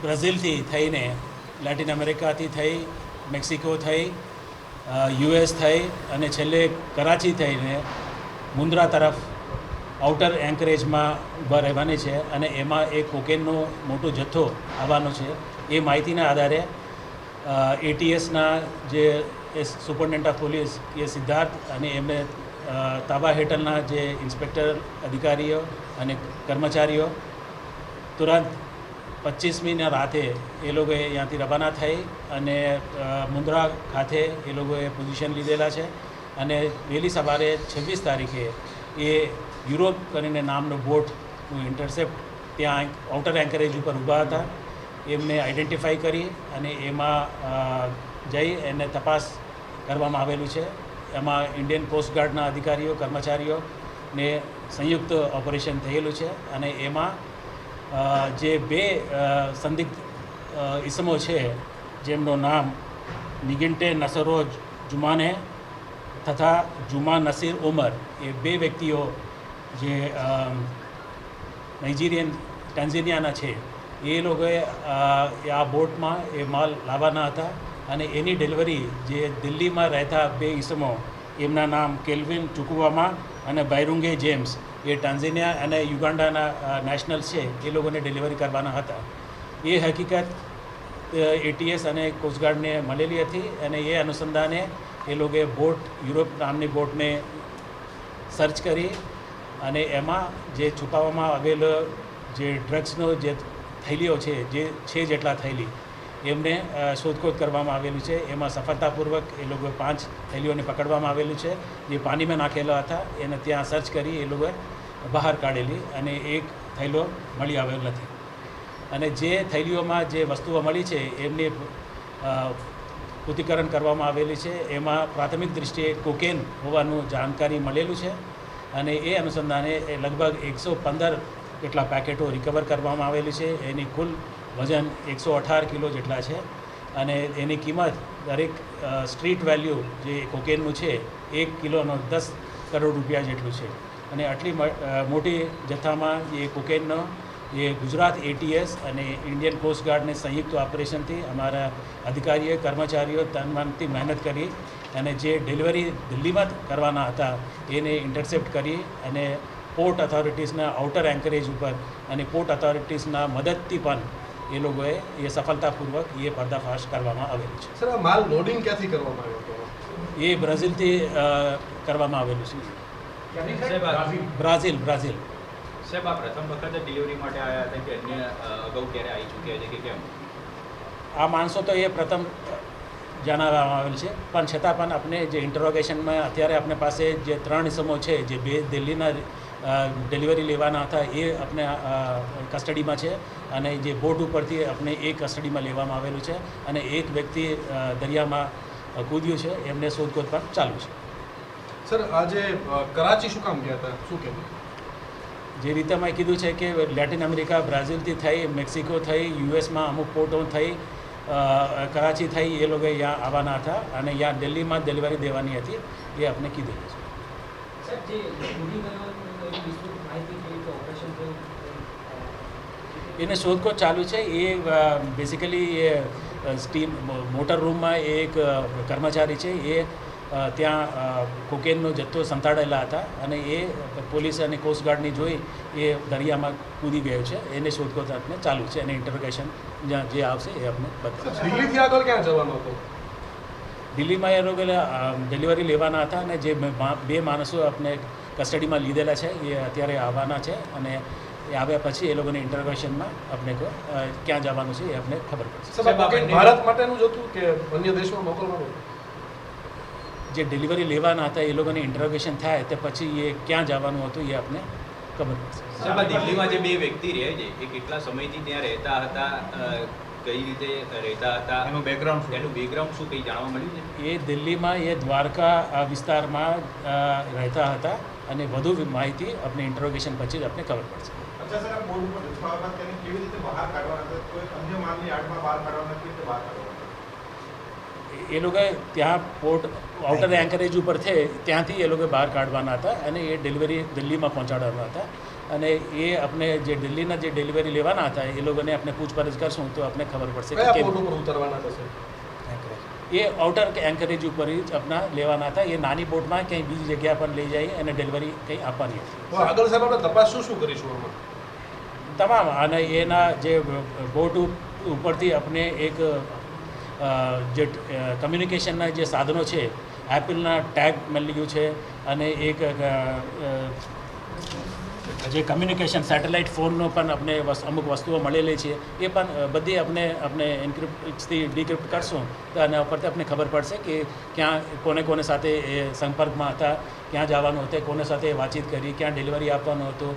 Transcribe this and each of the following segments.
બ્રાઝિલથી થઈને લેટિન અમેરિકાથી થઈ, મેક્સિકો થઈ, યુએસ થઈ અને છેલ્લે કરાચી થઈને મુન્દ્રા તરફ આઉટર એન્કરેજમાં ઊભા રહેવાની છે અને એમાં એક કોકેનનો મોટો જથ્થો આવવાનો છે. એ માહિતીના આધારે એટીએસના જે સુપરિન્ટેન્ડન્ટ ઓફ પોલીસ એ સિદ્ધાર્થ અને એમને તાબા હેઠળના જે ઇન્સ્પેક્ટર અધિકારીઓ અને કર્મચારીઓ તુરંત 25મીના રાતે એ લોકોએ ત્યાંથી રવાના થઈ અને મુન્દ્રા ખાતે એ લોકોએ પોઝિશન લીધેલા છે અને વહેલી સવારે 26 તારીખે એ યુરોપ કરીને નામનો બોટનું ઇન્ટરસેપ્ટ ત્યાં આઉટર એન્કરેજ ઉપર ઊભા હતા. એમને આઈડેન્ટિફાઈ કરી અને એમાં જઈ એને તપાસ કરવામાં આવેલું છે. એમાં ઇન્ડિયન કોસ્ટગાર્ડના અધિકારીઓ કર્મચારીઓને સંયુક્ત ઓપરેશન થયેલું છે અને એમાં જે બે સંદિગ્ધ ઇસમો છે જેમનું નામ નિગિન્ટે નસરો જુમાને તથા જુમા નસીર ઉમર, એ બે વ્યક્તિઓ જે ટાન્ઝેનિયાના છે એ લોકોએ આ બોટમાં એ માલ લાવવાના હતા અને એની ડિલિવરી જે દિલ્હીમાં રહેતા બે ઇસમો, એમના નામ કેલ્વિન ચુકુવામા અને બાયરુંગે જેમ્સ, એ ટાન્ઝેનિયા અને યુગાન્ડાના નેશનલ છે, એ લોકોને ડિલિવરી કરવાના હતા. એ હકીકત એટીએસ અને કોસ્ટગાર્ડને મળેલી હતી અને એ અનુસંધાને એ લોકોએ બોટ યુરોપ નામની બોટને સર્ચ કરી અને એમાં જે છુપાવવામાં આવેલો જે ડ્રગ્સનો જે થેલીઓ છે, જે છે જેટલા થેલી, એમને શોધખોળ કરવામાં આવેલું છે. એમાં સફળતાપૂર્વક એ લોકો 5 થેલીઓને પકડવામાં આવેલું છે જે પાણીમાં નાખેલા હતા. એને ત્યાં સર્ચ કરી એ લોકોએ બહાર કાઢેલી અને એક થેલો મળી આવેલ નથી. અને જે થેલીઓમાં જે વસ્તુઓ મળી છે એમની પૃથ્થકરણ કરવામાં આવેલી છે. એમાં પ્રાથમિક દૃષ્ટિએ કોકેન હોવાનું જાણકારી મળેલું છે અને એ અનુસંધાને લગભગ 115 કેટલા પેકેટો રિકવર કરવામાં આવેલી છે. એની કુલ વજન 118 કિલો જેટલા છે અને એની કિંમત દરેક સ્ટ્રીટ વેલ્યુ જે કોકેનનું છે 1 કિલોનો 10 કરોડ રૂપિયા જેટલું છે. અને આટલી મોટી જથ્થામાં એ કોકેનનો એ ગુજરાત એટીએસ અને ઇન્ડિયન કોસ્ટગાર્ડને સંયુક્ત ઓપરેશનથી અમારા અધિકારીઓ કર્મચારીઓ તનમનથી મહેનત કરી અને જે ડિલિવરી દિલ્હીમાં કરવાના હતા એને ઇન્ટરસેપ્ટ કરી અને પોર્ટ ઓથોરિટીઝના આઉટર એન્કરેજ ઉપર અને પોર્ટ ઓથોરિટીઝના મદદથી પણ એ લોકોએ એ સફળતાપૂર્વક એ પર્દાફાશ કરવામાં આવેલું છે. સર, આ માલ લોડિંગ ક્યાંથી કરવામાં આવ્યો હતો? એ બ્રાઝિલથી કરવામાં આવેલું છે. બ્રાઝિલ. સાહેબ, આ પ્રથમ વખત ડિલિવરી માટે આવ્યા હતા કે અન્ય અગાઉ ક્યારે આવી ચૂક્યા છે કે કેમ? આ માણસો તો એ પ્રથમ જણાવવામાં આવેલ છે, પણ છતાં પણ આપણે જે ઇન્ટરોગેશનમાં અત્યારે આપણી પાસે જે 3 ઇસમો છે, જે બે દિલ્હીના ડિલિવરી લેવાના હતા, એ આપણે કસ્ટડીમાં છે અને જે બોટ ઉપરથી આપણે એક કસ્ટડીમાં લેવામાં આવેલું છે અને એક વ્યક્તિ દરિયામાં કૂદ્યું છે. એમને શોધખોળ પણ ચાલુ છે. સર, આજે કરાચી શું કામ ગયા હતા, શું કહેવું? જે રીતે મેં કીધું છે કે લેટિન અમેરિકા, બ્રાઝિલથી થઈ, મેક્સિકો થઈ, યુએસમાં અમુક પોર્ટો થઈ, કરાચી થઈ, એ લોકો અહીંયા આવવાના હતા અને અહીંયા દિલ્હીમાં ડિલિવરી દેવાની હતી, એ આપણે કીધેલું છે. એને શોધખોળ ચાલુ છે. એ બેઝિકલી એ સ્ટીમ મોટર રૂમમાં એક કર્મચારી છે, એ ત્યાં કોકેનનો જથ્થો સંતાડેલા હતા અને એ પોલીસ અને કોસ્ટગાર્ડની જોઈ એ દરિયામાં કૂદી ગયો છે. એને શોધખોળ આપણે ચાલુ છે અને ઇન્ટરોગેશન જે આવશે એ આપણે બતાવશે. દિલ્હીથી આગળ ક્યાં જવાનો હતો? દિલ્હીમાં એ લોકો ડિલિવરી લેવાના હતા અને જે બે માણસો આપણે કસ્ટડીમાં લીધેલા છે એ અત્યારે આવવાના છે અને એ આવ્યા પછી એ લોકોને ઇન્ટરોગેશનમાં આપણે ક્યાં જવાનું છે એ આપણે ખબર પડશે. ભારત માટેનું જ હતું કે અન્ય દેશમાં મોકલવાનું? જે ડિલિવરી લેવાના હતા એ લોકોને ઇન્ટરોગેશન થાય તે પછી એ ક્યાં જવાનું હતું એ આપણે ખબર પડશે. સાહેબ, દિલ્હીમાં જે બે વ્યક્તિ રહે છે એ કેટલા સમયથી ત્યાં રહેતા હતા, કઈ રીતે રહેતા હતા, એનું બેકગ્રાઉન્ડ શું કંઈ જાણવા મળ્યું છે? એ દિલ્હીમાં એ દ્વારકા વિસ્તારમાં રહેતા હતા અને વધુ માહિતી આપણે ઇન્ટરોગેશન પછી જ આપણે ખબર પડશે. અચ્છા સર, આ બોર્ડ ઉપર જથ્થા તેને કેવી રીતે બહાર કાઢવાના હતા? કોઈ અન્ય માલની આડમાં બહાર કાઢવાના, કેવી રીતે બહાર કાઢવાના? એ લોકોએ ત્યાં પોર્ટ આઉટર એન્કરેજ ઉપર છે ત્યાંથી એ લોકો બહાર કાઢવાના હતા અને એ ડિલિવરી દિલ્હીમાં પહોંચાડવાના હતા અને એ આપણે જે દિલ્હીના જે ડિલિવરી લેવાના હતા એ લોકોને આપણે પૂછપરછ કરશું તો આપણે ખબર પડશે કે કયા કેમ. પોર્ટ ઉપર ઉતરવાના થશે? એ આઉટર એન્કરેજ ઉપર જ આપણા લેવાના હતા. એ નાની બોટમાં ક્યાંય બીજી જગ્યા પર લઈ જઈ અને ડિલિવરી કંઈ આપવાની હતી. તો આગળ સાહેબ આપણે તપાસ શું કરીશું આમાં? તમામ અને એના જે બોટ ઉપરથી આપણે એક જે કમ્યુનિકેશનના જે સાધનો છે એપલના ટેગ મળ્યું છે અને એક જે કમ્યુનિકેશન સેટેલાઇટ ફોનનો પણ આપણે અમુક વસ્તુઓ મળેલી છે એ પણ બધી આપણે એન્ક્રિપ્ટથી ડિક્રિપ્ટ કરશું તો આના ઉપરથી આપણે ખબર પડશે કે ક્યાં કોને સાથે એ સંપર્કમાં હતા, ક્યાં જવાનું હતું, કોને સાથે વાતચીત કરી, ક્યાં ડિલિવરી આપવાનું હતું,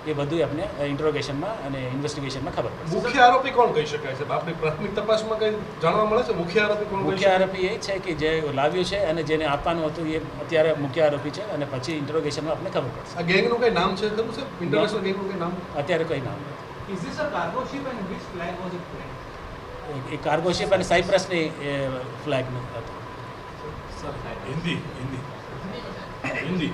એ બધું આપણે ઇન્ટ્રોગેશનમાં અને ઇન્વેસ્ટિગેશનમાં ખબર પડશે. મુખ્ય આરોપી કોણ કહી શકાય છે? આપણી પ્રાથમિક તપાસમાં કંઈ જાણવા મળે છે મુખ્ય આરોપી કોણ? મુખ્ય આરોપી એ છે કે જે લાવ્યું છે અને જેને આપવાનું હતું એ અત્યારે મુખ્ય આરોપી છે અને પછી ઇન્ટ્રોગેશનમાં આપણે ખબર પડશે. આ ગેંગનું કંઈ નામ છે ખરું છે? ઇન્ટરનેશનલ ગેંગનું કંઈ નામ? અત્યારે કંઈ નામ નથી. Is this a cargo ship and which flag was it flying? A cargo ship અને સાયપ્રસની ફ્લેગનું હતું. हिंदी हिंदी हिंदी